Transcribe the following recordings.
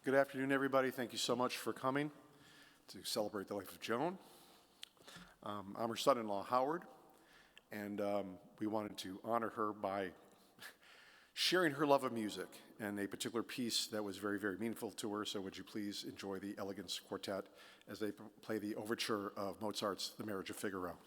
Good afternoon, everybody. Thank you so much for coming to celebrate the life of Joan. I'm her son-in-law, Howard, and we wanted to honor her by sharing her love of music and a particular piece that was very, very meaningful to her. So would you please enjoy the Elegance Quartet as they play the overture of Mozart's The Marriage of Figaro.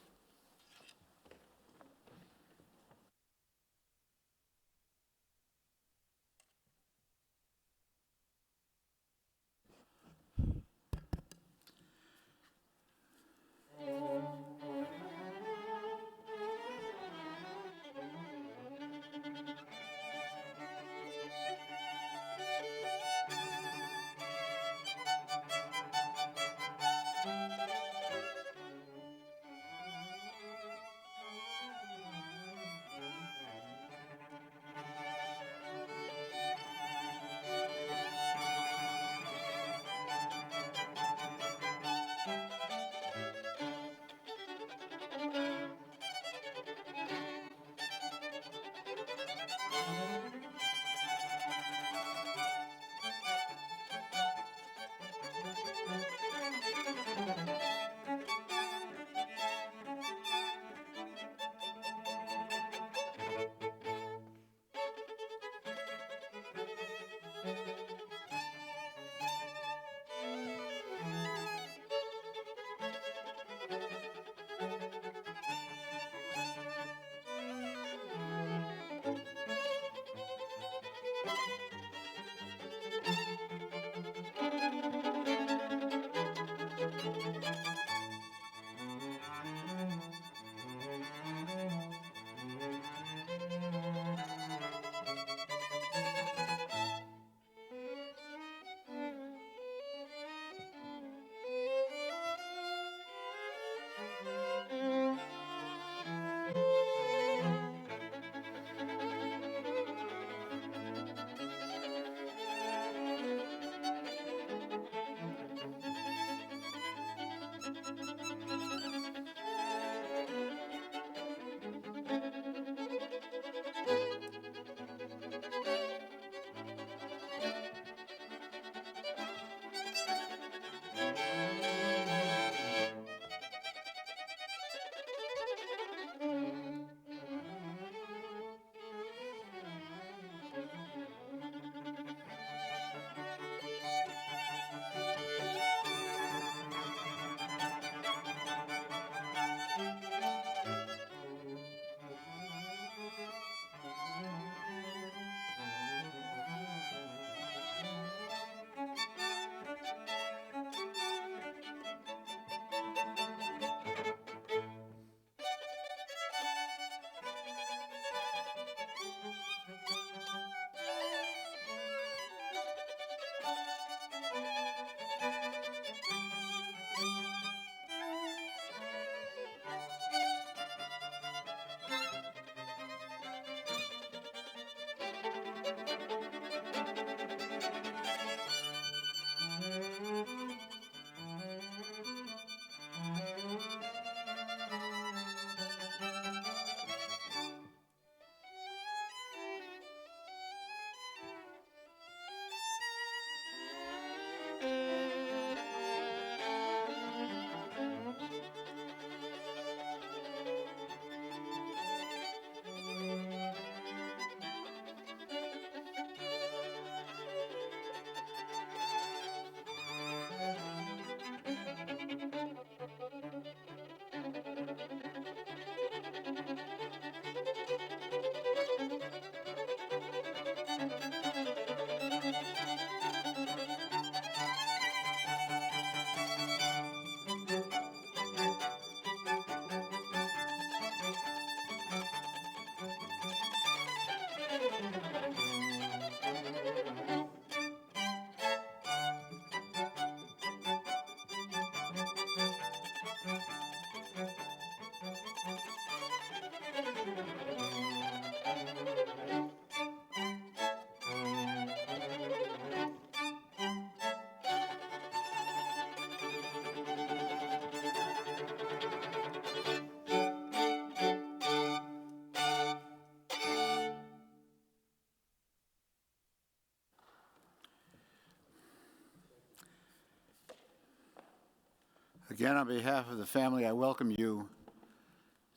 Again, on behalf of the family, I welcome you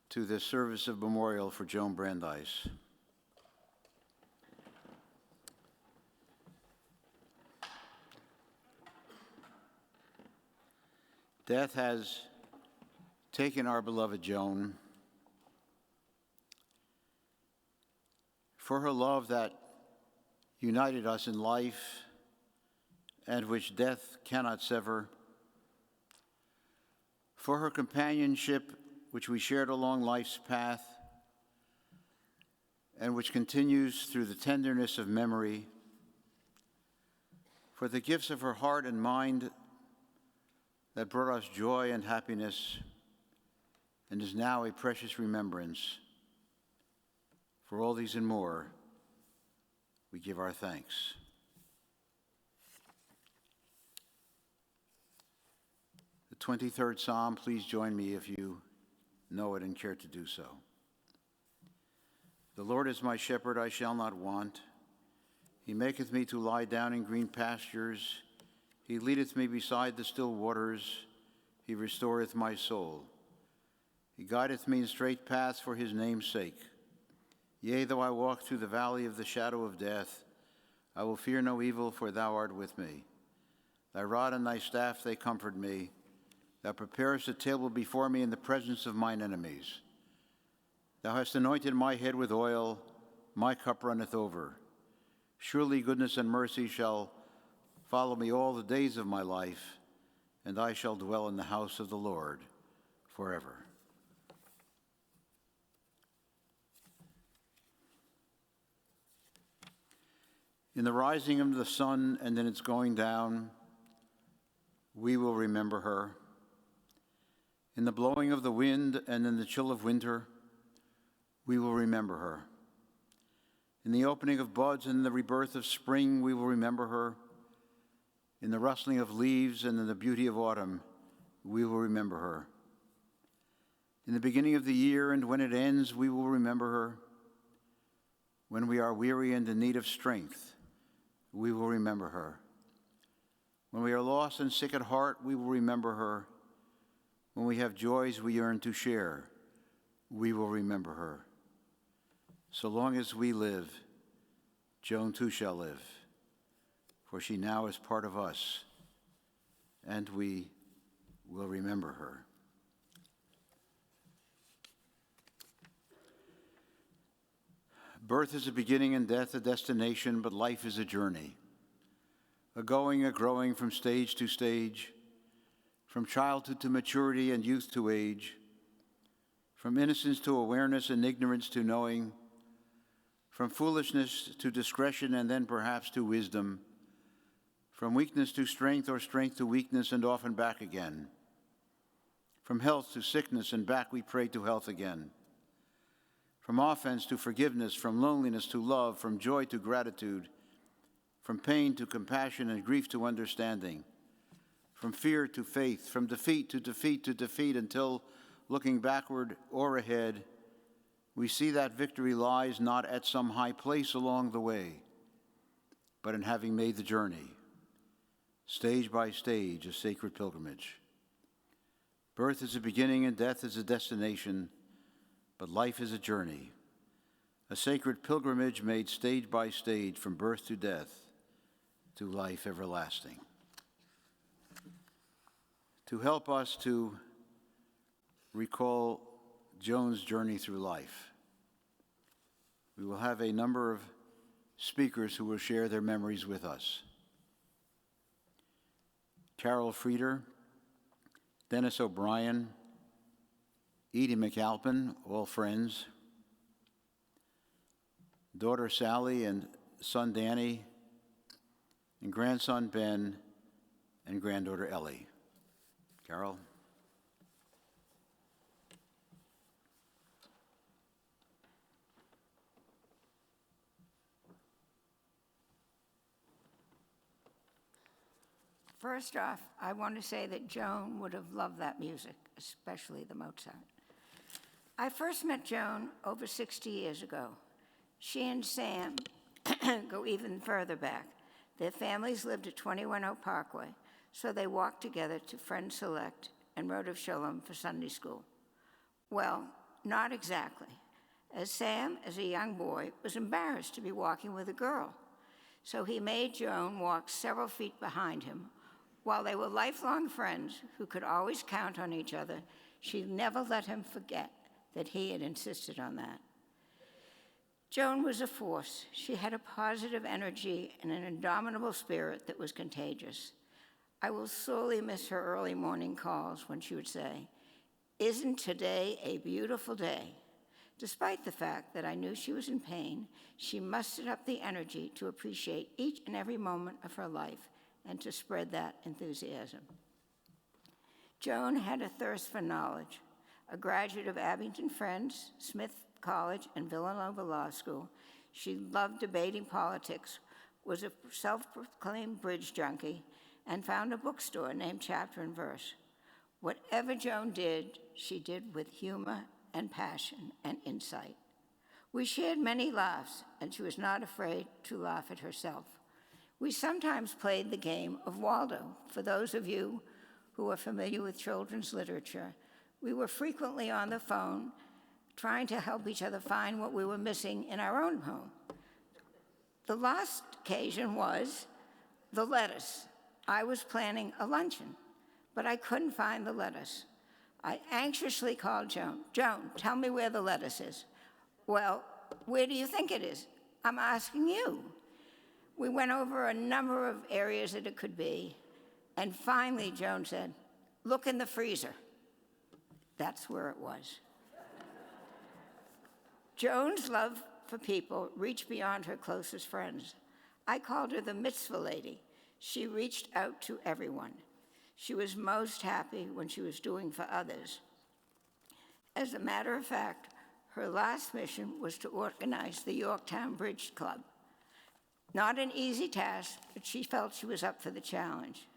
to this service of memorial for Joan Brandeis. Death has taken our beloved Joan. For her love that united us in life and which death cannot sever, for her companionship which we shared along life's path and which continues through the tenderness of memory, for the gifts of her heart and mind that brought us joy and happiness and is now a precious remembrance. For all these and more, we give our thanks. The 23rd Psalm, please join me if you know it and care to do so. The Lord is my shepherd, I shall not want. He maketh me to lie down in green pastures. He leadeth me beside the still waters. He restoreth my soul. He guideth me in straight paths for his name's sake. Yea, though I walk through the valley of the shadow of death, I will fear no evil, for thou art with me. Thy rod and thy staff, they comfort me. Thou preparest a table before me in the presence of mine enemies. Thou hast anointed my head with oil, my cup runneth over. Surely goodness and mercy shall follow me all the days of my life, and I shall dwell in the house of the Lord forever. In the rising of the sun and in its going down, we will remember her. In the blowing of the wind and in the chill of winter, we will remember her. In the opening of buds and the rebirth of spring, we will remember her. In the rustling of leaves and in the beauty of autumn, we will remember her. In the beginning of the year and when it ends, we will remember her. When we are weary and in need of strength, we will remember her. When we are lost and sick at heart, we will remember her. When we have joys we yearn to share, we will remember her. So long as we live, Joan too shall live, for she now is part of us, and we will remember her. Birth is a beginning and death a destination, but life is a journey, a going, a growing from stage to stage, from childhood to maturity and youth to age, from innocence to awareness and ignorance to knowing, from foolishness to discretion and then perhaps to wisdom, from weakness to strength or strength to weakness and often back again, from health to sickness and back we pray to health again, from offense to forgiveness, from loneliness to love, from joy to gratitude, from pain to compassion and grief to understanding, from fear to faith, from defeat to defeat to defeat, until, looking backward or ahead, we see that victory lies not at some high place along the way, but in having made the journey, stage by stage, a sacred pilgrimage. Birth is a beginning and death is a destination, but life is a journey, a sacred pilgrimage made stage by stage from birth to death to life everlasting. To help us to recall Joan's journey through life, we will have a number of speakers who will share their memories with us. Carol Frieder, Dennis O'Brien, Edie McAlpin, all friends, daughter Sally and son Danny, and grandson Ben, and granddaughter Ellie. Carol. First off, I want to say that Joan would have loved that music, especially the Mozart. I first met Joan over 60 years ago. She and Sam go even further back. Their families lived at 21 Oak Parkway, so they walked together to Friends Select and Rodeph Shalom for Sunday school. Well, not exactly, as Sam, as a young boy, was embarrassed to be walking with a girl. So he made Joan walk several feet behind him. While they were lifelong friends who could always count on each other, she never let him forget that he had insisted on that. Joan was a force. She had a positive energy and an indomitable spirit that was contagious. I will sorely miss her early morning calls when she would say, "Isn't today a beautiful day?" Despite the fact that I knew she was in pain, she mustered up the energy to appreciate each and every moment of her life and to spread that enthusiasm. Joan had a thirst for knowledge. A graduate of Abington Friends, Smith College, and Villanova Law School, she loved debating politics, was a self-proclaimed bridge junkie, and found a bookstore named Chapter and Verse. Whatever Joan did, she did with humor and passion and insight. We shared many laughs, and she was not afraid to laugh at herself. We sometimes played the game of Waldo. For those of you who are familiar with children's literature, we were frequently on the phone trying to help each other find what we were missing in our own home. The last occasion was the lettuce. I was planning a luncheon, but I couldn't find the lettuce. I anxiously called Joan. "Joan, tell me where the lettuce is." "Well, where do you think it is?" "I'm asking you." We went over a number of areas that it could be, and finally Joan said, "Look in the freezer." That's where it was. Joan's love for people reached beyond her closest friends. I called her the mitzvah lady. She reached out to everyone. She was most happy when she was doing for others. As a matter of fact, her last mission was to organize the Yorktown Bridge Club. Not an easy task, but she felt she was up for the challenge.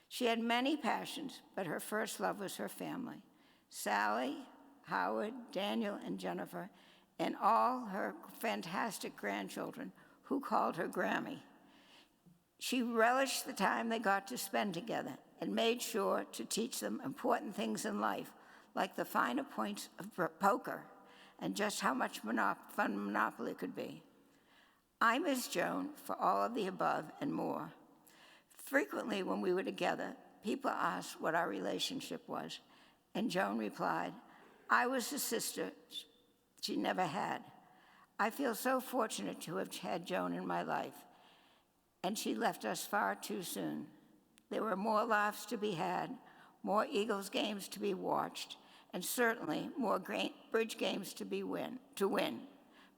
She had many passions, but her first love was her family. Sally, Howard, Daniel, and Jennifer, and all her fantastic grandchildren, who called her Grammy. She relished the time they got to spend together and made sure to teach them important things in life, like the finer points of poker and just how much fun Monopoly could be. I miss Joan for all of the above and more. Frequently when we were together, people asked what our relationship was, and Joan replied, "I was the sister she never had." I feel so fortunate to have had Joan in my life, and she left us far too soon. There were more laughs to be had, more Eagles games to be watched, and certainly more bridge games to win.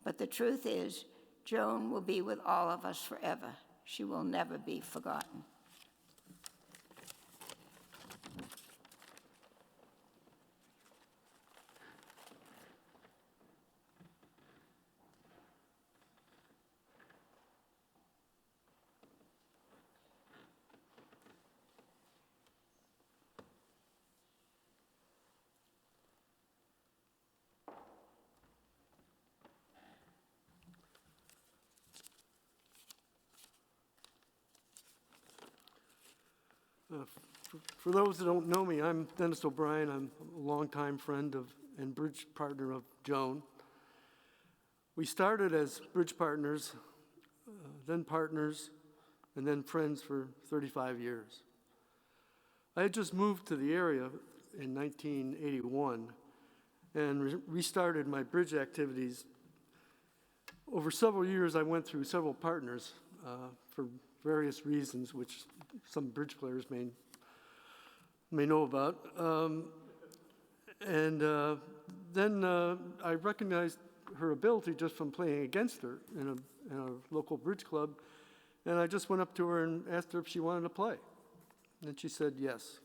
But the truth is, Joan will be with all of us forever. She will never be forgotten. For those that don't know me, I'm Dennis O'Brien. I'm a longtime friend of and bridge partner of Joan. We started as bridge partners, then partners, and then friends for 35 years. I had just moved to the area in 1981 and restarted my bridge activities. Over several years, I went through several partners for various reasons, which some bridge players may know about. Then I recognized her ability just from playing against her in a local bridge club, and I just went up to her and asked her if she wanted to play. And she said yes.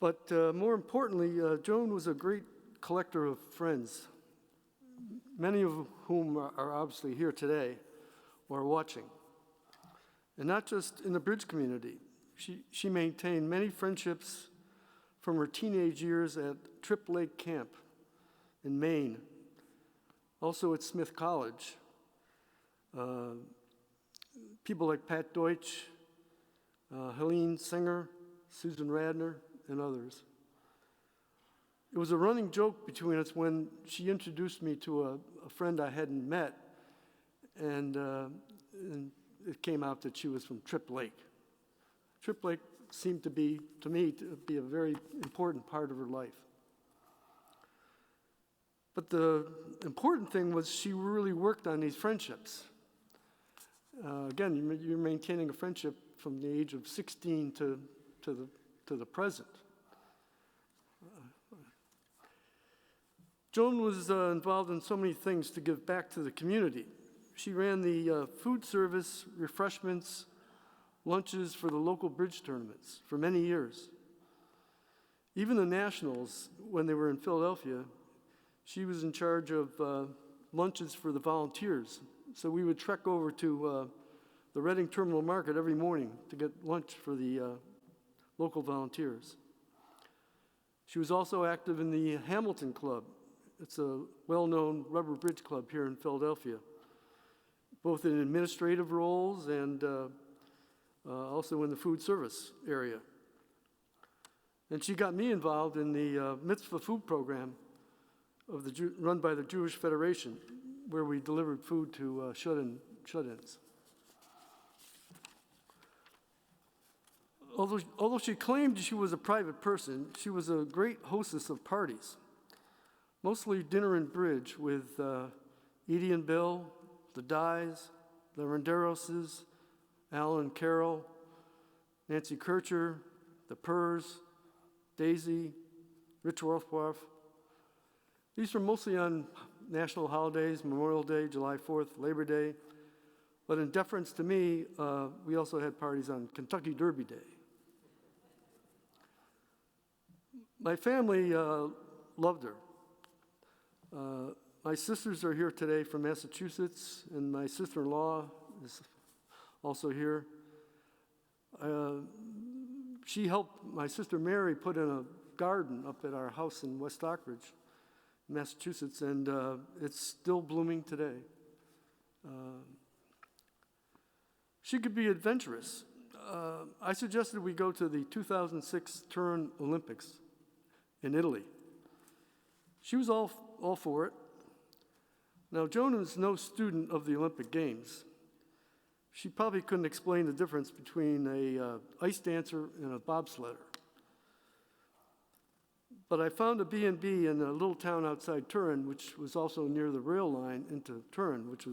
But more importantly, Joan was a great collector of friends, many of whom are obviously here today or watching. And not just in the bridge community. She maintained many friendships from her teenage years at Tripp Lake Camp in Maine, also at Smith College. People like Pat Deutsch, Helene Singer, Susan Radner, and others. It was a running joke between us when she introduced me to a friend I hadn't met, and it came out that she was from Tripp Lake. Tripp Lake seemed to me to be a very important part of her life. But the important thing was she really worked on these friendships. Again, you're maintaining a friendship from the age of 16 to the present. Joan was involved in so many things to give back to the community. She ran the food service, refreshments, lunches for the local bridge tournaments for many years. Even the Nationals, when they were in Philadelphia, she was in charge of lunches for the volunteers. So we would trek over to the Reading Terminal Market every morning to get lunch for the local volunteers. She was also active in the Hamilton Club. It's a well-known rubber bridge club here in Philadelphia, both in administrative roles and also in the food service area. And she got me involved in the mitzvah food program of run by the Jewish Federation, where we delivered food to shut-ins. Although she claimed she was a private person, she was a great hostess of parties, mostly dinner and bridge with Edie and Bill, the Dyes, the Renderoses, Alan and Carol, Nancy Kircher, the Purrs, Daisy, Rich Rothwarf. These were mostly on national holidays, Memorial Day, July 4th, Labor Day. But in deference to me, we also had parties on Kentucky Derby Day. My family loved her. My sisters are here today from Massachusetts, and my sister-in-law is also here. She helped my sister Mary put in a garden up at our house in West Stockbridge, Massachusetts, and it's still blooming today. She could be adventurous. I suggested we go to the 2006 Turin Olympics in Italy. She was all for it. Now, Joan was no student of the Olympic Games. She probably couldn't explain the difference between a ice dancer and a bobsledder. But I found a B&B in a little town outside Turin, which was also near the rail line into Turin, which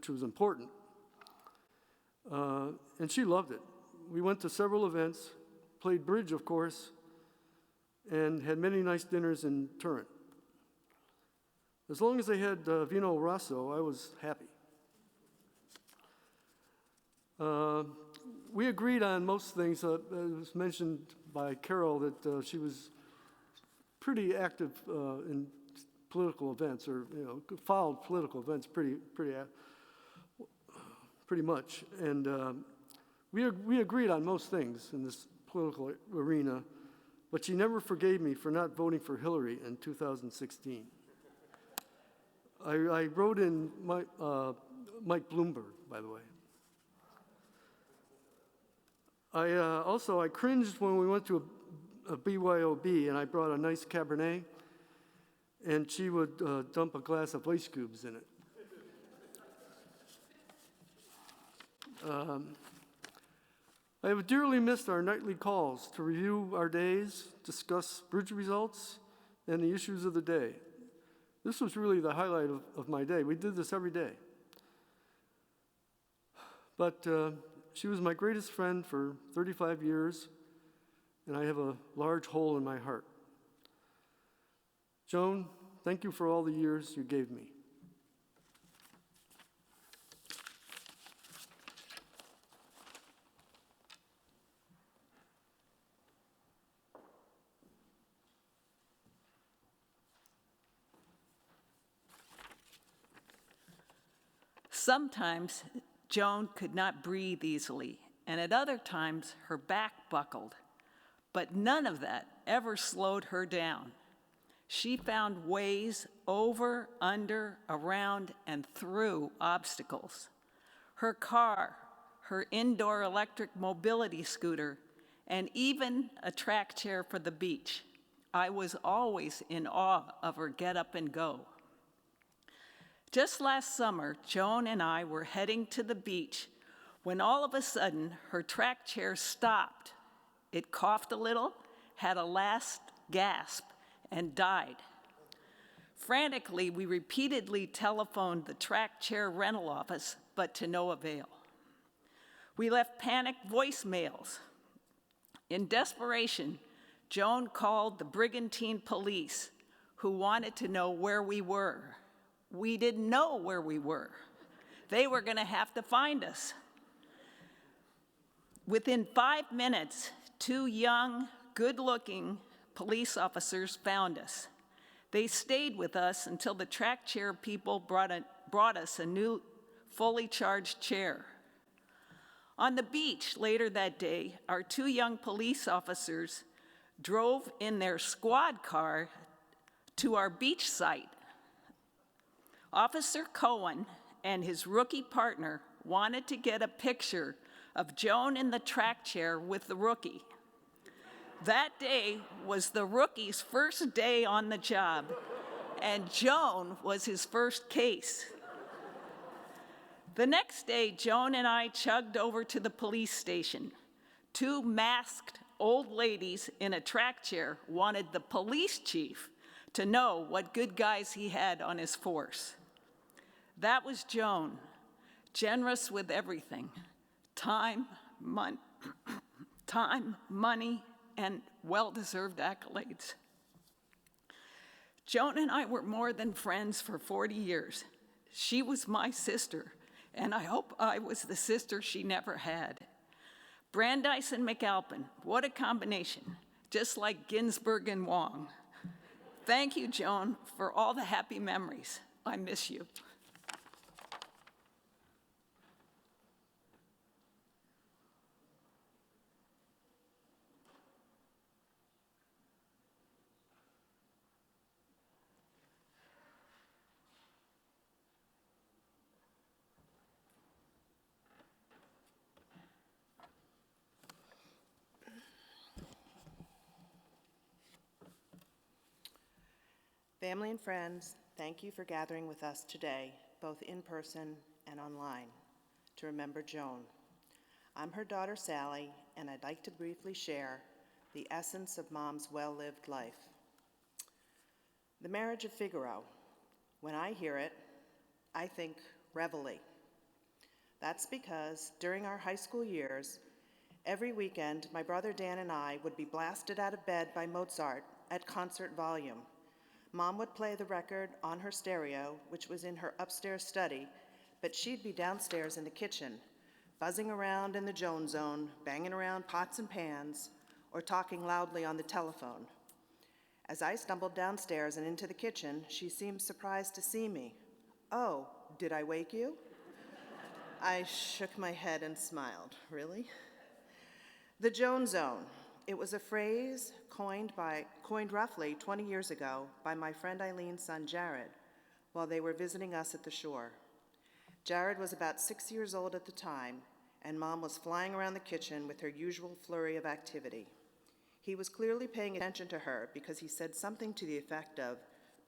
was important. And she loved it. We went to several events, played bridge, of course, and had many nice dinners in Turin. As long as they had vino rosso, I was happy. We agreed on most things. It was mentioned by Carol that she was pretty active in political events, or followed political events pretty much. And we agreed on most things in this political arena, but she never forgave me for not voting for Hillary in 2016. I wrote in Mike Bloomberg, by the way. I cringed when we went to a BYOB, and I brought a nice Cabernet, and she would dump a glass of ice cubes in it. I have dearly missed our nightly calls to review our days, discuss bridge results, and the issues of the day. This was really the highlight of my day. We did this every day. But she was my greatest friend for 35 years, and I have a large hole in my heart. Joan, thank you for all the years you gave me. Sometimes Joan could not breathe easily, and at other times her back buckled, but none of that ever slowed her down. She found ways over, under, around, and through obstacles. Her car, her indoor electric mobility scooter, and even a track chair for the beach. I was always in awe of her get up and go. Just last summer, Joan and I were heading to the beach when all of a sudden her track chair stopped. It coughed a little, had a last gasp, and died. Frantically, we repeatedly telephoned the track chair rental office, but to no avail. We left panicked voicemails. In desperation, Joan called the Brigantine police, who wanted to know where we were. We didn't know where we were. They were going to have to find us. Within 5 minutes, 2 young, good-looking police officers found us. They stayed with us until the track chair people brought us a new, fully charged chair. On the beach later that day, our 2 young police officers drove in their squad car to our beach site. Officer Cohen and his rookie partner wanted to get a picture of Joan in the track chair with the rookie. That day was the rookie's first day on the job, and Joan was his first case. The next day, Joan and I chugged over to the police station. 2 masked old ladies in a track chair wanted the police chief to know what good guys he had on his force. That was Joan, generous with everything: time, money, and well-deserved accolades. Joan and I were more than friends for 40 years. She was my sister, and I hope I was the sister she never had. Brandeis and McAlpin, what a combination, just like Ginsberg and Wong. Thank you, Joan, for all the happy memories. I miss you. Family and friends, thank you for gathering with us today, both in person and online, to remember Joan. I'm her daughter, Sally, and I'd like to briefly share the essence of Mom's well-lived life. The Marriage of Figaro. When I hear it, I think reveille. That's because during our high school years, every weekend, my brother Dan and I would be blasted out of bed by Mozart at concert volume. Mom would play the record on her stereo, which was in her upstairs study, but she'd be downstairs in the kitchen, buzzing around in the Joan zone, banging around pots and pans, or talking loudly on the telephone. As I stumbled downstairs and into the kitchen, she seemed surprised to see me. "Oh, did I wake you?" I shook my head and smiled. Really? The Joan zone. It was a phrase coined roughly 20 years ago by my friend Eileen's son, Jared, while they were visiting us at the shore. Jared was about 6 years old at the time, and Mom was flying around the kitchen with her usual flurry of activity. He was clearly paying attention to her because he said something to the effect of,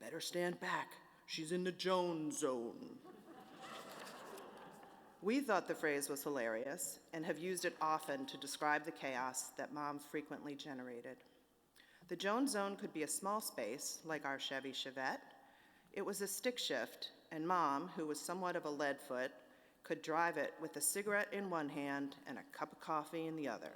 "Better stand back, she's in the Joan zone." We thought the phrase was hilarious and have used it often to describe the chaos that Mom frequently generated. The Joan zone could be a small space, like our Chevy Chevette. It was a stick shift, and Mom, who was somewhat of a leadfoot, could drive it with a cigarette in one hand and a cup of coffee in the other.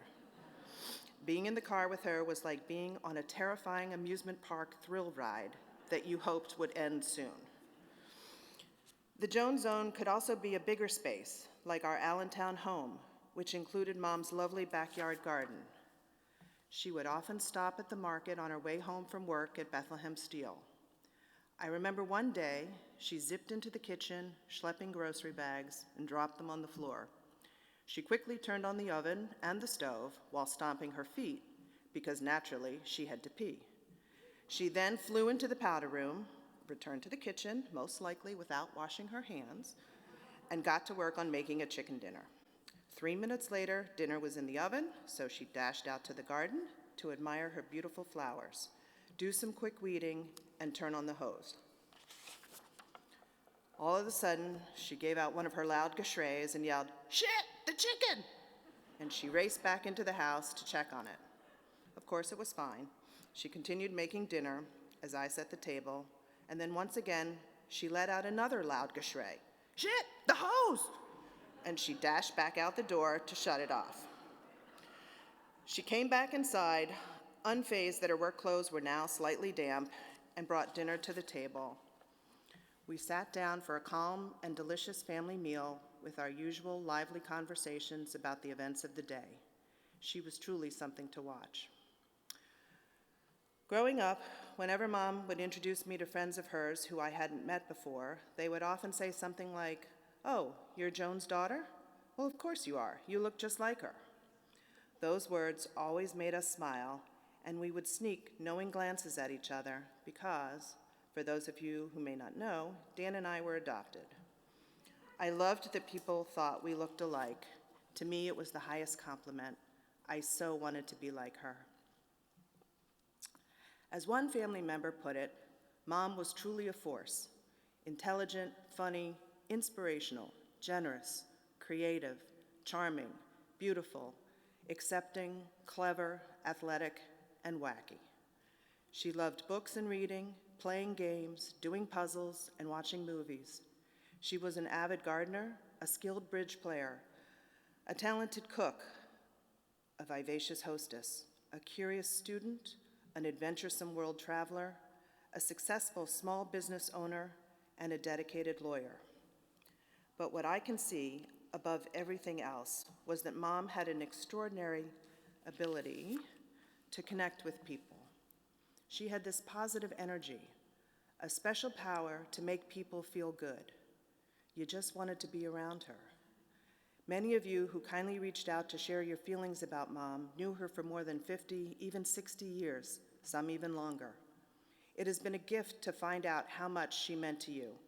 Being in the car with her was like being on a terrifying amusement park thrill ride that you hoped would end soon. The Joan zone could also be a bigger space, like our Allentown home, which included Mom's lovely backyard garden. She would often stop at the market on her way home from work at Bethlehem Steel. I remember one day she zipped into the kitchen, schlepping grocery bags, and dropped them on the floor. She quickly turned on the oven and the stove while stomping her feet, because naturally she had to pee. She then flew into the powder room, returned to the kitchen, most likely without washing her hands, and got to work on making a chicken dinner. 3 minutes later, dinner was in the oven, so she dashed out to the garden to admire her beautiful flowers, do some quick weeding, and turn on the hose. All of a sudden, she gave out one of her loud gashrays and yelled, "Shit, the chicken!" And she raced back into the house to check on it. Of course, it was fine. She continued making dinner as I set the table, and then once again, she let out another loud gashray, "Shit, the hose!" And she dashed back out the door to shut it off. She came back inside, unfazed that her work clothes were now slightly damp, and brought dinner to the table. We sat down for a calm and delicious family meal with our usual lively conversations about the events of the day. She was truly something to watch. Growing up, whenever Mom would introduce me to friends of hers who I hadn't met before, they would often say something like, "Oh, you're Joan's daughter? Well, of course you are. You look just like her." Those words always made us smile, and we would sneak knowing glances at each other because, for those of you who may not know, Dan and I were adopted. I loved that people thought we looked alike. To me, it was the highest compliment. I so wanted to be like her. As one family member put it, Mom was truly a force. Intelligent, funny, inspirational, generous, creative, charming, beautiful, accepting, clever, athletic, and wacky. She loved books and reading, playing games, doing puzzles, and watching movies. She was an avid gardener, a skilled bridge player, a talented cook, a vivacious hostess, a curious student, an adventuresome world traveler, a successful small business owner, and a dedicated lawyer. But what I can see above everything else was that Mom had an extraordinary ability to connect with people. She had this positive energy, a special power to make people feel good. You just wanted to be around her. Many of you who kindly reached out to share your feelings about Mom knew her for more than 50, even 60 years, some even longer. It has been a gift to find out how much she meant to you.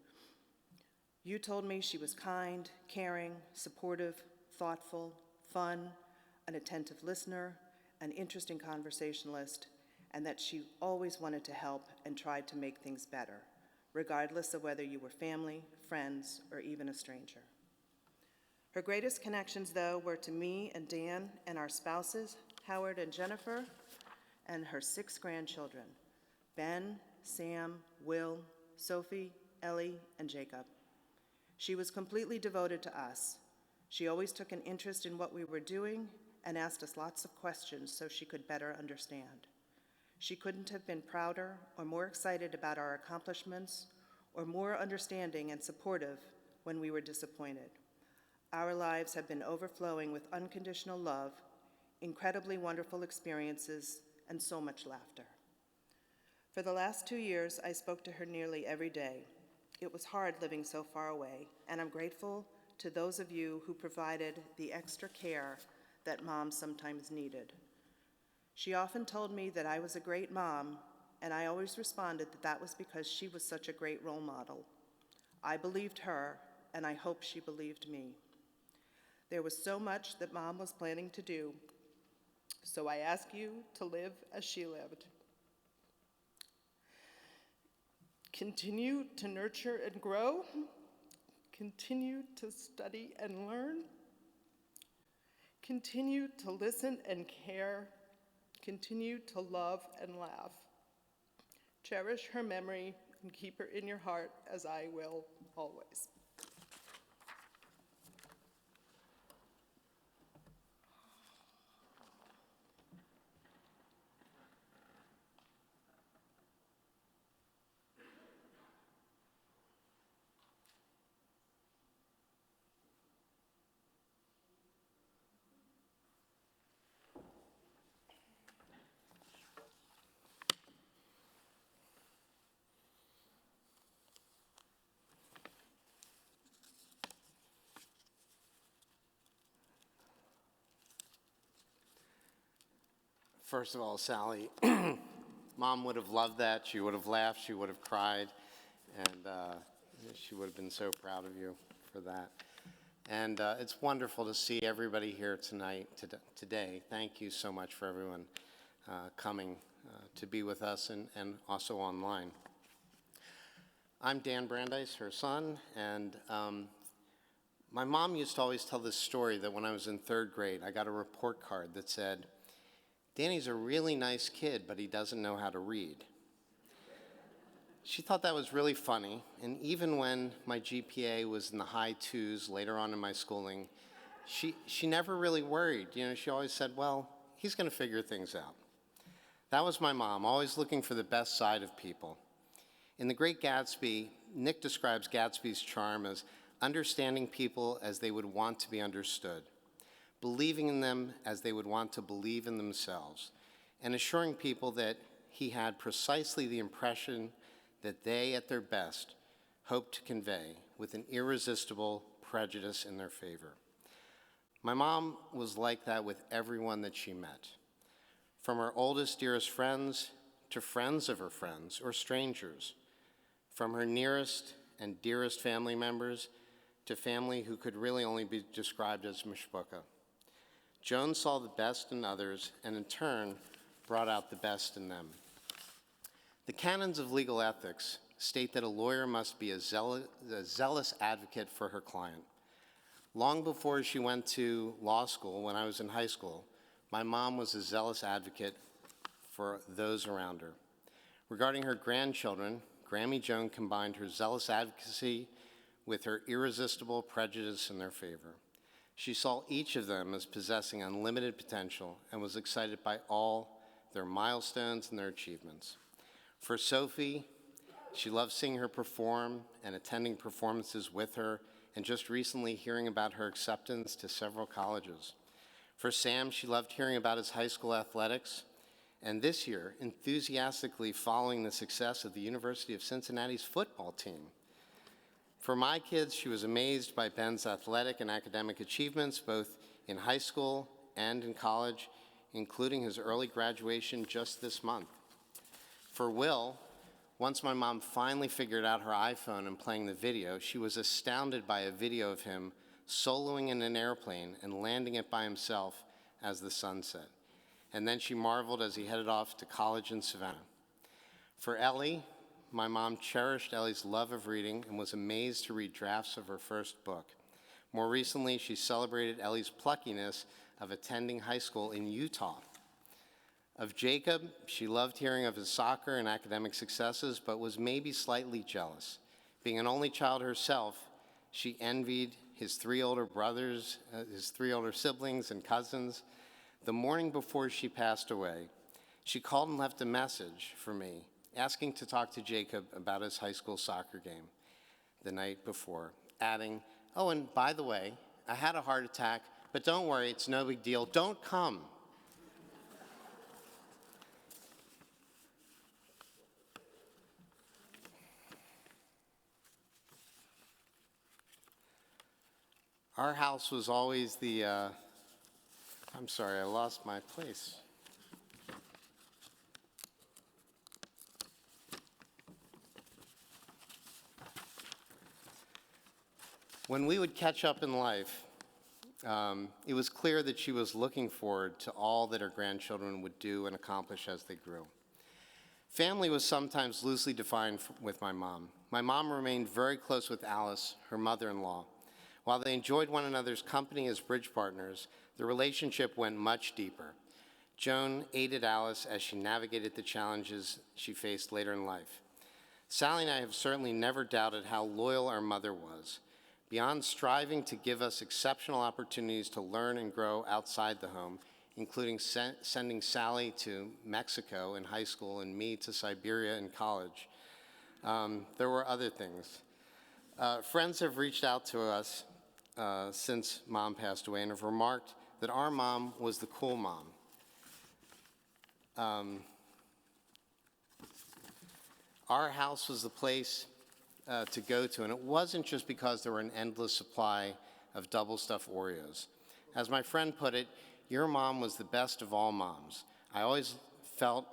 You told me she was kind, caring, supportive, thoughtful, fun, an attentive listener, an interesting conversationalist, and that she always wanted to help and tried to make things better, regardless of whether you were family, friends, or even a stranger. Her greatest connections, though, were to me and Dan and our spouses, Howard and Jennifer, and her 6 grandchildren, Ben, Sam, Will, Sophie, Ellie, and Jacob. She was completely devoted to us. She always took an interest in what we were doing and asked us lots of questions so she could better understand. She couldn't have been prouder or more excited about our accomplishments or more understanding and supportive when we were disappointed. Our lives have been overflowing with unconditional love, incredibly wonderful experiences, and so much laughter. For the last 2 years, I spoke to her nearly every day. It was hard living so far away, and I'm grateful to those of you who provided the extra care that Mom sometimes needed. She often told me that I was a great mom, and I always responded that that was because she was such a great role model. I believed her, and I hope she believed me. There was so much that Mom was planning to do, so I ask you to live as she lived. Continue to nurture and grow. Continue to study and learn. Continue to listen and care. Continue to love and laugh. Cherish her memory and keep her in your heart, as I will always. First of all, Sally, Mom would have loved that. She would have laughed. She would have cried. And she would have been so proud of you for that. And it's wonderful to see everybody here today. Thank you so much for everyone coming to be with us and also online. I'm Dan Brandeis, her son, and my mom used to always tell this story that when I was in 3rd grade, I got a report card that said, "Danny's a really nice kid, but he doesn't know how to read." She thought that was really funny, and even when my GPA was in the high 2s later on in my schooling, she never really worried. You know, she always said, well, he's going to figure things out. That was my mom, always looking for the best side of people. In The Great Gatsby, Nick describes Gatsby's charm as understanding people as they would want to be understood, believing in them as they would want to believe in themselves, and assuring people that he had precisely the impression that they, at their best, hoped to convey with an irresistible prejudice in their favor. My mom was like that with everyone that she met, from her oldest, dearest friends to friends of her friends or strangers, from her nearest and dearest family members to family who could really only be described as mishpucha. Joan saw the best in others and in turn brought out the best in them. The canons of legal ethics state that a lawyer must be a zealous advocate for her client. Long before she went to law school, when I was in high school, my mom was a zealous advocate for those around her. Regarding her grandchildren, Grammy Joan combined her zealous advocacy with her irresistible prejudice in their favor. She saw each of them as possessing unlimited potential and was excited by all their milestones and their achievements. For Sophie, she loved seeing her perform and attending performances with her, and just recently hearing about her acceptance to several colleges. For Sam, she loved hearing about his high school athletics, and this year, enthusiastically following the success of the University of Cincinnati's football team. For my kids, she was amazed by Ben's athletic and academic achievements, both in high school and in college, including his early graduation just this month. For Will, once my mom finally figured out her iPhone and playing the video, she was astounded by a video of him soloing in an airplane and landing it by himself as the sun set. And then she marveled as he headed off to college in Savannah. For Ellie, my mom cherished Ellie's love of reading and was amazed to read drafts of her first book. More recently, she celebrated Ellie's pluckiness of attending high school in Utah. Of Jacob, she loved hearing of his soccer and academic successes, but was maybe slightly jealous. Being an only child herself, she envied his 3 older brothers, his 3 older siblings and cousins. The morning before she passed away, she called and left a message for me, asking to talk to Jacob about his high school soccer game the night before, adding, "Oh, and by the way, I had a heart attack, but don't worry, it's no big deal. Don't come." Our house was always the, I'm sorry, I lost my place. When we would catch up in life, it was clear that she was looking forward to all that her grandchildren would do and accomplish as they grew. Family was sometimes loosely defined with my mom. My mom remained very close with Alice, her mother-in-law. While they enjoyed one another's company as bridge partners, the relationship went much deeper. Joan aided Alice as she navigated the challenges she faced later in life. Sally and I have certainly never doubted how loyal our mother was. Beyond striving to give us exceptional opportunities to learn and grow outside the home, including sending Sally to Mexico in high school and me to Siberia in college, there were other things. Friends have reached out to us since Mom passed away and have remarked that our mom was the cool mom. Our house was the place to go to, and it wasn't just because there were an endless supply of double stuffed Oreos. As my friend put it, your mom was the best of all moms. I always felt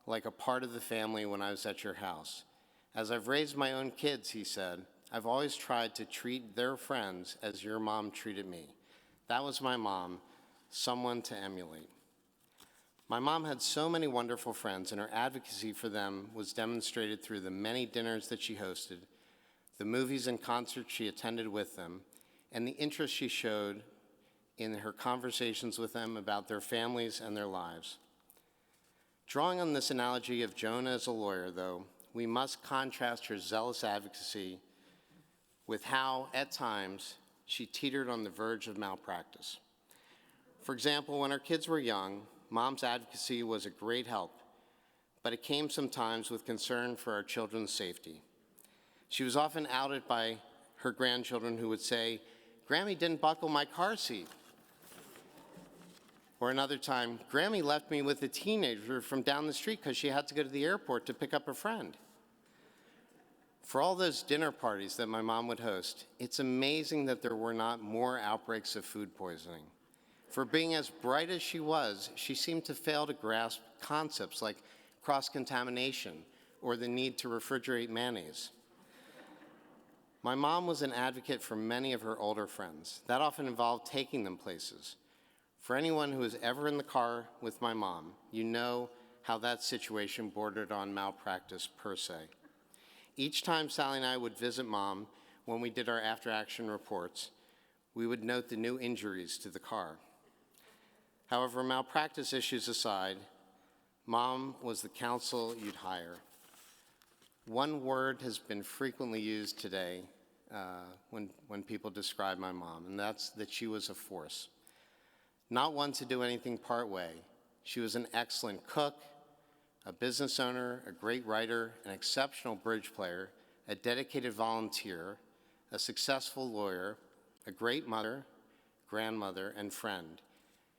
like a part of the family when I was at your house. As I've raised my own kids, he said, I've always tried to treat their friends as your mom treated me. That was my mom, someone to emulate. My mom had so many wonderful friends, and her advocacy for them was demonstrated through the many dinners that she hosted, the movies and concerts she attended with them, and the interest she showed in her conversations with them about their families and their lives. Drawing on this analogy of Joan as a lawyer, though, we must contrast her zealous advocacy with how, at times, she teetered on the verge of malpractice. For example, when our kids were young, Mom's advocacy was a great help, but it came sometimes with concern for our children's safety. She was often outed by her grandchildren who would say, "Grammy didn't buckle my car seat." Or another time, "Grammy left me with a teenager from down the street because she had to go to the airport to pick up a friend." For all those dinner parties that my mom would host, it's amazing that there were not more outbreaks of food poisoning. For being as bright as she was, she seemed to fail to grasp concepts like cross-contamination or the need to refrigerate mayonnaise. My mom was an advocate for many of her older friends. That often involved taking them places. For anyone who was ever in the car with my mom, you know how that situation bordered on malpractice per se. Each time Sally and I would visit Mom, when we did our after-action reports, we would note the new injuries to the car. However, malpractice issues aside, Mom was the counsel you'd hire. One word has been frequently used today when people describe my mom, and that's that she was a force. Not one to do anything part way. She was an excellent cook, a business owner, a great writer, an exceptional bridge player, a dedicated volunteer, a successful lawyer, a great mother, grandmother, and friend.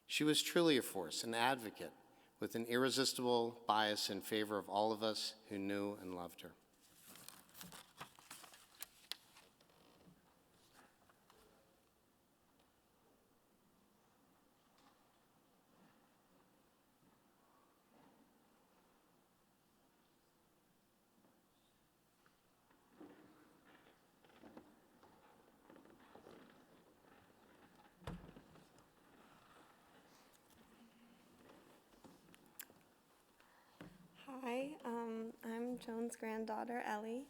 She was truly a force, an advocate, with an irresistible bias in favor of all of us who knew and loved her. Hi, I'm Joan's granddaughter, Ellie.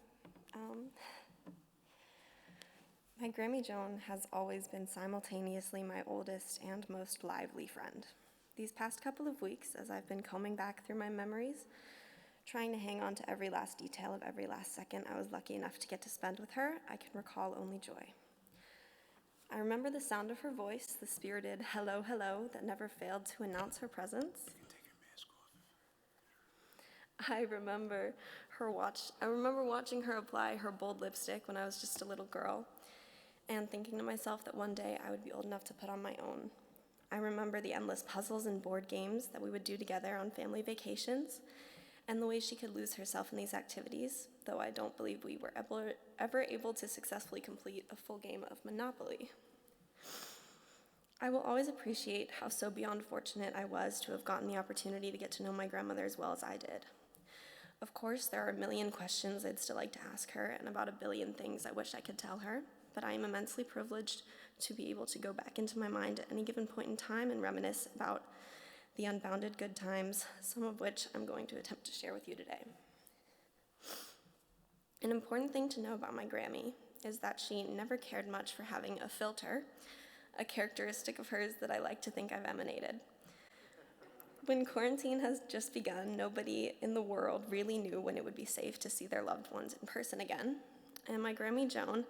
My Grammy Joan has always been simultaneously my oldest and most lively friend. These past couple of weeks, as I've been combing back through my memories, trying to hang on to every last detail of every last second I was lucky enough to get to spend with her, I can recall only joy. I remember the sound of her voice, the spirited hello, hello that never failed to announce her presence. I remember watching her apply her bold lipstick when I was just a little girl and thinking to myself that one day I would be old enough to put on my own. I remember the endless puzzles and board games that we would do together on family vacations and the way she could lose herself in these activities, though I don't believe we were ever able to successfully complete a full game of Monopoly. I will always appreciate how so beyond fortunate I was to have gotten the opportunity to get to know my grandmother as well as I did. Of course, there are a million questions I'd still like to ask her and about a billion things I wish I could tell her, but I am immensely privileged to be able to go back into my mind at any given point in time and reminisce about the unbounded good times, some of which I'm going to attempt to share with you today. An important thing to know about my Grammy is that she never cared much for having a filter, a characteristic of hers that I like to think I've emanated. When quarantine has just begun, nobody in the world really knew when it would be safe to see their loved ones in person again. And my Grammy Joan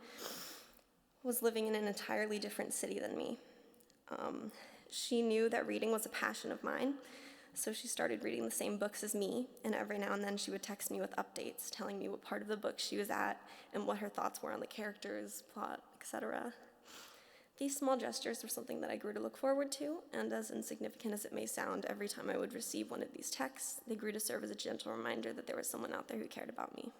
was living in an entirely different city than me. She knew that reading was a passion of mine, so she started reading the same books as me, and every now and then she would text me with updates, telling me what part of the book she was at and what her thoughts were on the characters, plot, etc. These small gestures were something that I grew to look forward to, and as insignificant as it may sound, every time I would receive one of these texts, they grew to serve as a gentle reminder that there was someone out there who cared about me.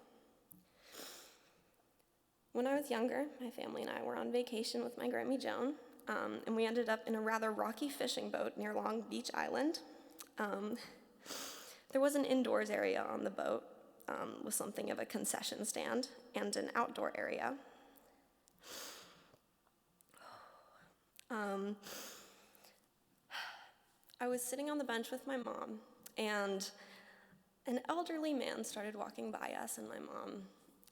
When I was younger, my family and I were on vacation with my Grammy Joan, and we ended up in a rather rocky fishing boat near Long Beach Island. There was an indoors area on the boat with something of a concession stand, and an outdoor area I was sitting on the bench with my mom, and an elderly man started walking by us, and my mom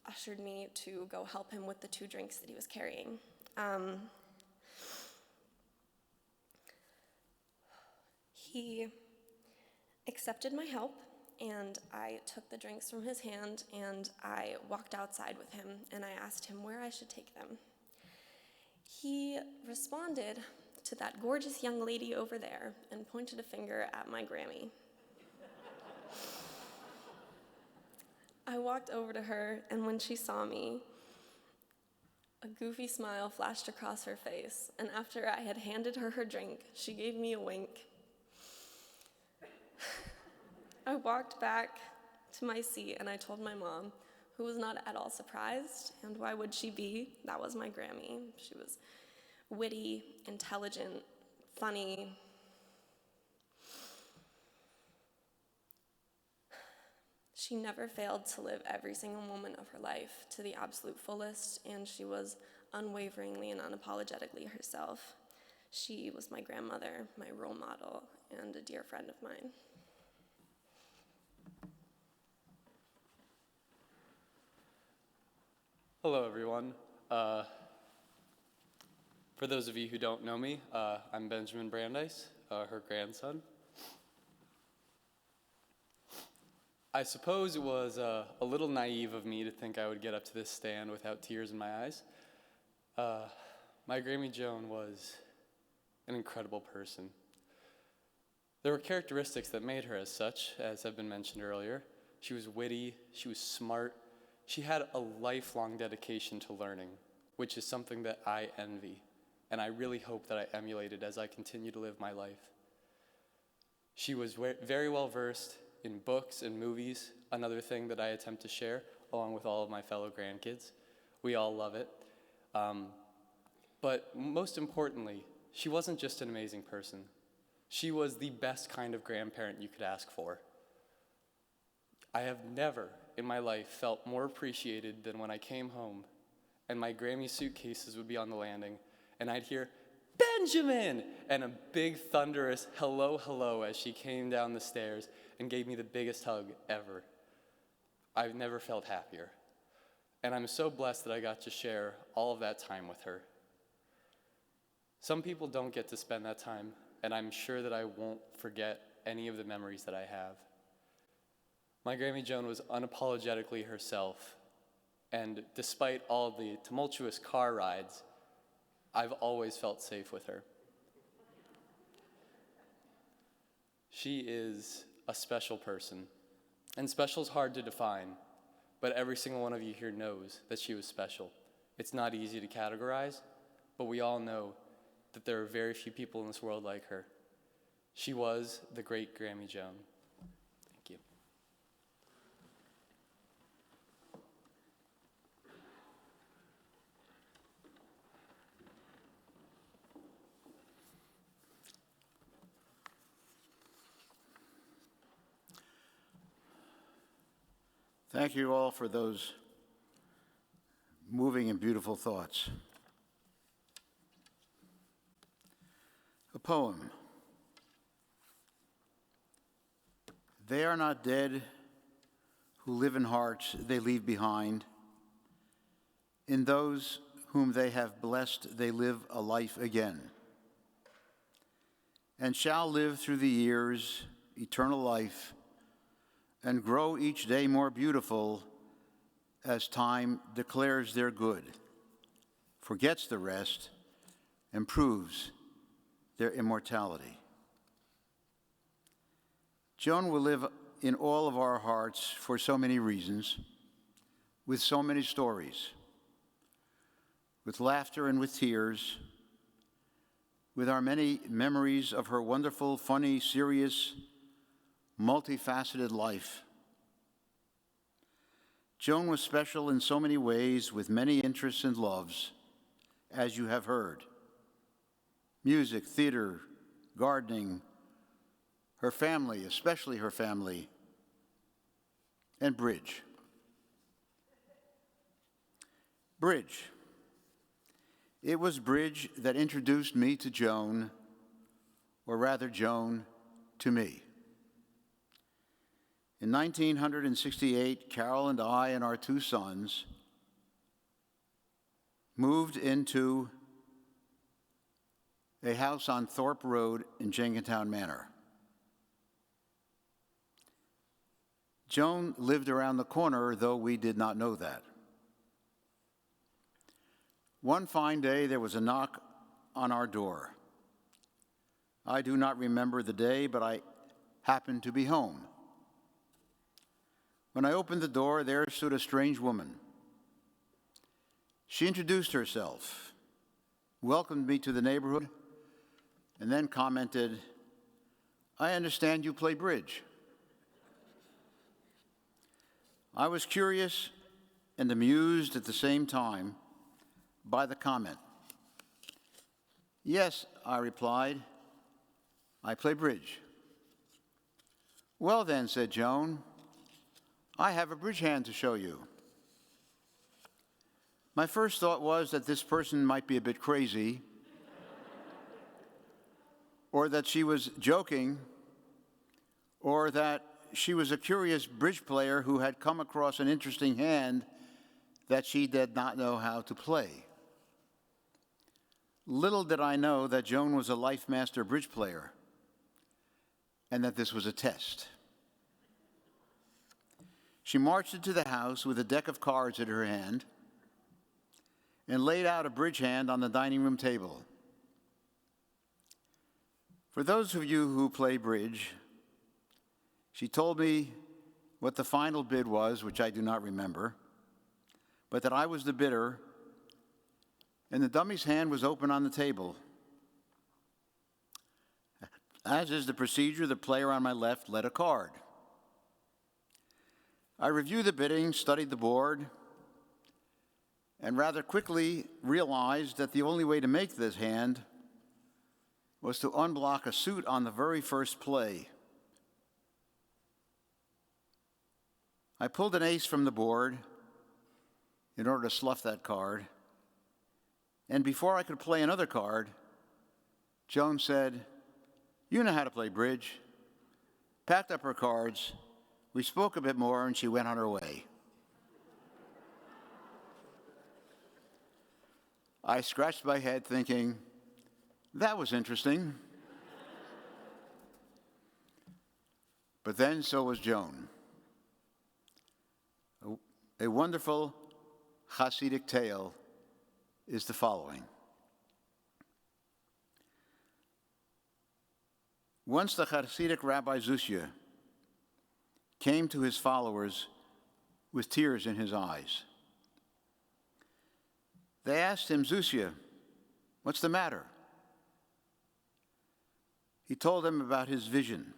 ushered me to go help him with the 2 drinks that he was carrying. He accepted my help, and I took the drinks from his hand, and I walked outside with him, and I asked him where I should take them. He responded to that gorgeous young lady over there and pointed a finger at my Grammy. I walked over to her, and when she saw me, a goofy smile flashed across her face, and after I had handed her her drink, she gave me a wink. I walked back to my seat, and I told my mom, who was not at all surprised, and why would she be? That was my Grammy. She was witty, intelligent, funny. She never failed to live every single moment of her life to the absolute fullest, and she was unwaveringly and unapologetically herself. She was my grandmother, my role model, and a dear friend of mine. Hello, everyone. For those of you who don't know me, I'm Benjamin Brandeis, her grandson. I suppose it was a little naive of me to think I would get up to this stand without tears in my eyes. My Grammy Joan was an incredible person. There were characteristics that made her as such, as have been mentioned earlier. She was witty, she was smart, she had a lifelong dedication to learning, which is something that I envy, and I really hope that I emulated as I continue to live my life. She was very well versed in books and movies, another thing that I attempt to share along with all of my fellow grandkids. We all love it. But most importantly, she wasn't just an amazing person. She was the best kind of grandparent you could ask for. I have never in my life felt more appreciated than when I came home and my Grammy suitcases would be on the landing and I'd hear, "Benjamin!" and a big thunderous hello, hello as she came down the stairs and gave me the biggest hug ever. I've never felt happier. And I'm so blessed that I got to share all of that time with her. Some people don't get to spend that time, and I'm sure that I won't forget any of the memories that I have. My Grammy Joan was unapologetically herself, and despite all the tumultuous car rides, I've always felt safe with her. She is a special person, and special is hard to define, but every single one of you here knows that she was special. It's not easy to categorize, but we all know that there are very few people in this world like her. She was the great Grammy Joan. Thank you. Thank you all for those moving and beautiful thoughts. A poem. They are not dead who live in hearts they leave behind. In those whom they have blessed, they live a life again, and shall live through the years, eternal life, and grow each day more beautiful as time declares their good, forgets the rest, and proves their immortality. Joan will live in all of our hearts for so many reasons, with so many stories, with laughter and with tears, with our many memories of her wonderful, funny, serious, multifaceted life. Joan was special in so many ways, with many interests and loves, as you have heard. Music, theater, gardening, her family, especially her family, and bridge. Bridge. It was bridge that introduced me to Joan, or rather Joan to me. In 1968, Carol and I and our 2 sons moved into a house on Thorpe Road in Jenkintown Manor. Joan lived around the corner, though we did not know that. One fine day, there was a knock on our door. I do not remember the day, but I happened to be home. When I opened the door, there stood a strange woman. She introduced herself, welcomed me to the neighborhood, and then commented, "I understand you play bridge." I was curious and amused at the same time by the comment. "Yes," I replied, "I play bridge." "Well then," said Joan, "I have a bridge hand to show you." My first thought was that this person might be a bit crazy, or that she was joking, or that she was a curious bridge player who had come across an interesting hand that she did not know how to play. Little did I know that Joan was a Life Master bridge player, and that this was a test. She marched into the house with a deck of cards in her hand and laid out a bridge hand on the dining room table. For those of you who play bridge, she told me what the final bid was, which I do not remember, but that I was the bidder, and the dummy's hand was open on the table. As is the procedure, the player on my left led a card. I reviewed the bidding, studied the board, and rather quickly realized that the only way to make this hand was to unblock a suit on the very first play. I pulled an ace from the board in order to slough that card, and before I could play another card, Joan said, "You know how to play bridge," packed up her cards, we spoke a bit more, and she went on her way. I scratched my head thinking, that was interesting. But then so was Joan. A wonderful Hasidic tale is the following. Once the Hasidic Rabbi Zusya came to his followers with tears in his eyes. They asked him, "Zusya, what's the matter?" He told them about his vision.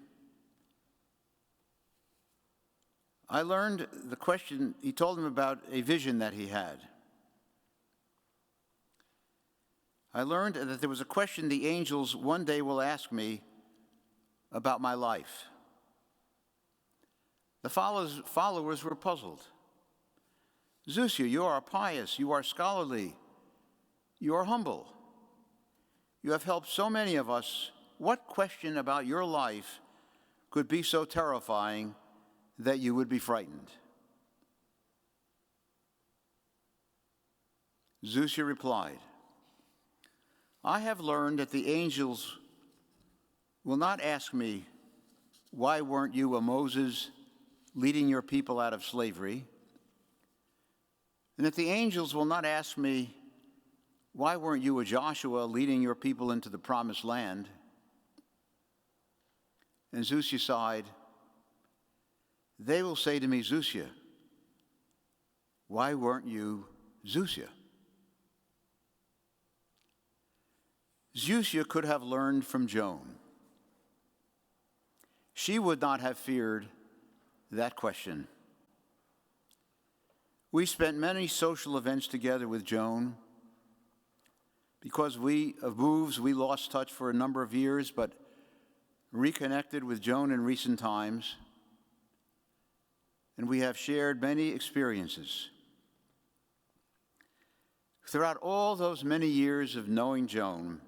He told them about a vision that he had. I learned that there was a question the angels one day will ask me about my life. The followers were puzzled. "Zusya, you are pious, you are scholarly, you are humble. You have helped so many of us. What question about your life could be so terrifying that you would be frightened?" Zusya replied, "I have learned that the angels will not ask me, 'Why weren't you a Moses leading your people out of slavery?' And that the angels will not ask me, 'Why weren't you a Joshua leading your people into the promised land?'" And Zusya sighed, "They will say to me, 'Zusya, why weren't you Zusya?'" Zusya could have learned from Joan. She would not have feared that question. We spent many social events together with Joan. Because of moves, we lost touch for a number of years, but reconnected with Joan in recent times. And we have shared many experiences. Throughout all those many years of knowing Joan,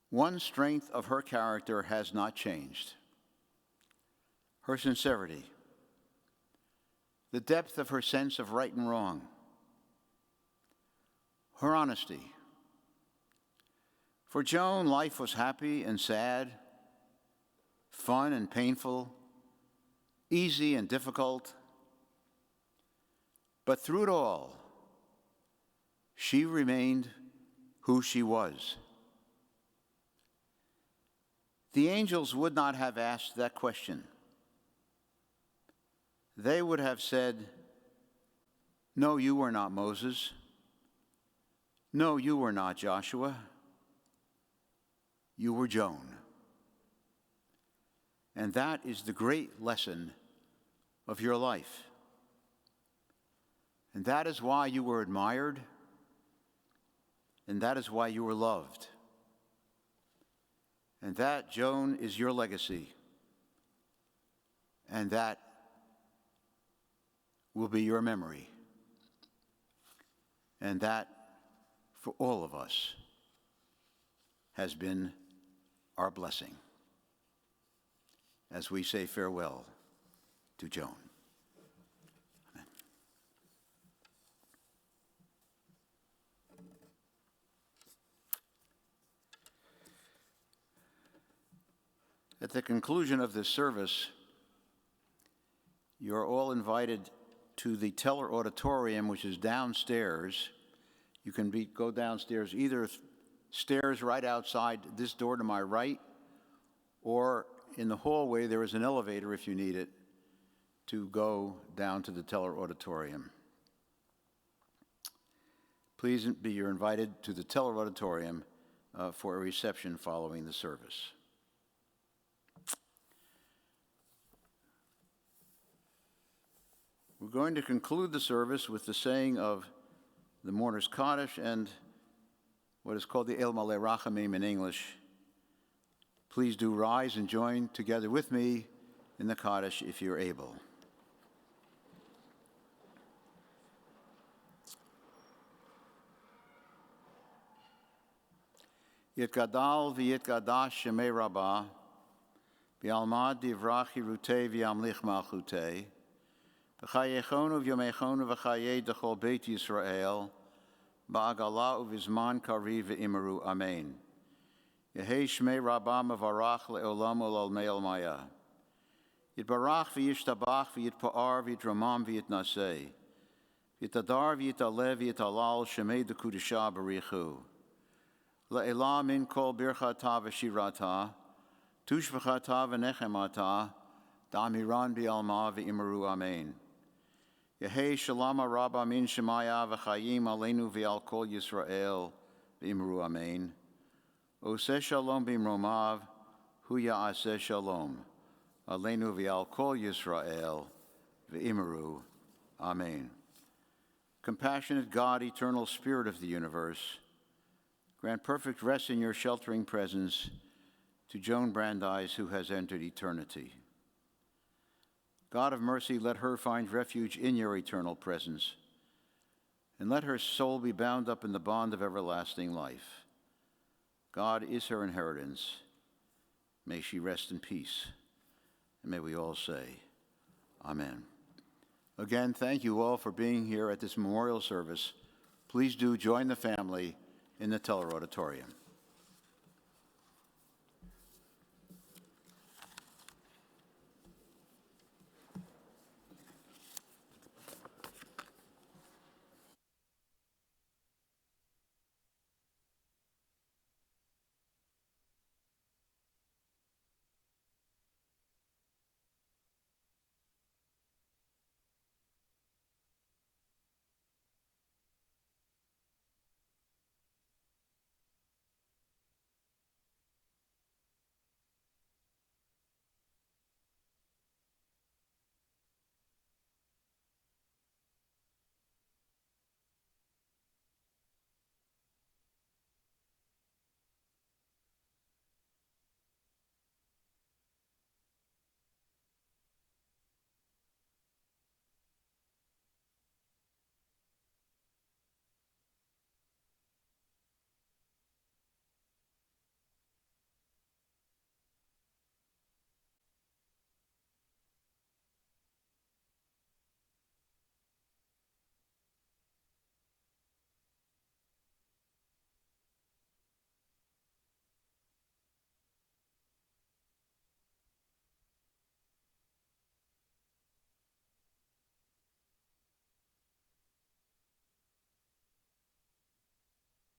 one strength of her character has not changed: her sincerity, the depth of her sense of right and wrong, her honesty. For Joan, life was happy and sad, fun and painful, easy and difficult. But through it all, she remained who she was. The angels would not have asked that question. They would have said, "No, you were not Moses. No, you were not Joshua. You were Joan." And that is the great lesson of your life. And that is why you were admired, and that is why you were loved. And that, Joan, is your legacy. And that will be your memory. And that, for all of us, has been our blessing as we say farewell to Joan. Amen. At the conclusion of this service, you're all invited to the Teller Auditorium, which is downstairs. You can go downstairs, either stairs right outside this door to my right, or in the hallway there is an elevator if you need it to go down to the Teller Auditorium. Please you're invited to the Teller Auditorium for a reception following the service. We're going to conclude the service with the saying of the Mourner's Kaddish and what is called the El Maleh Rachamim in English. Please do rise and join together with me in the Kaddish if you're able. Yitgadal v'yitgadash shemei Rabbah, v'yalmad divrach hirutei v'yamlich malchutei, v'chayechonu v'yomechonu v'chayei d'chol Beit Yisrael, ba'agala uvizman kariv v'imeru amen. Yehei shmei Rabbah mevarach le'olam u'lalmei almaya. Yitbarach v'yishtabach v'yitpa'ar v'yitramam v'yitnaseh. V'yitadar v'yitalev v'yitalal shemei d'kudisha barichu. Le'elah min kol birchata v'shirata, tushvachata v'nechemata, da'amiran bi'alma v'imeru amen. Yehei shalama rabba min shemaya v'chayim aleinu v'al kol Yisrael v'imeru amen. Oseh shalom b'imromav, hu ya'aseh shalom, aleinu v'al kol Yisrael v'imeru amen. Compassionate God, eternal Spirit of the universe, grant perfect rest in your sheltering presence to Joan Brandeis, who has entered eternity. God of mercy, let her find refuge in your eternal presence, and let her soul be bound up in the bond of everlasting life. God is her inheritance. May she rest in peace, and may we all say, Amen. Again, thank you all for being here at this memorial service. Please do join the family in the Teller Auditorium.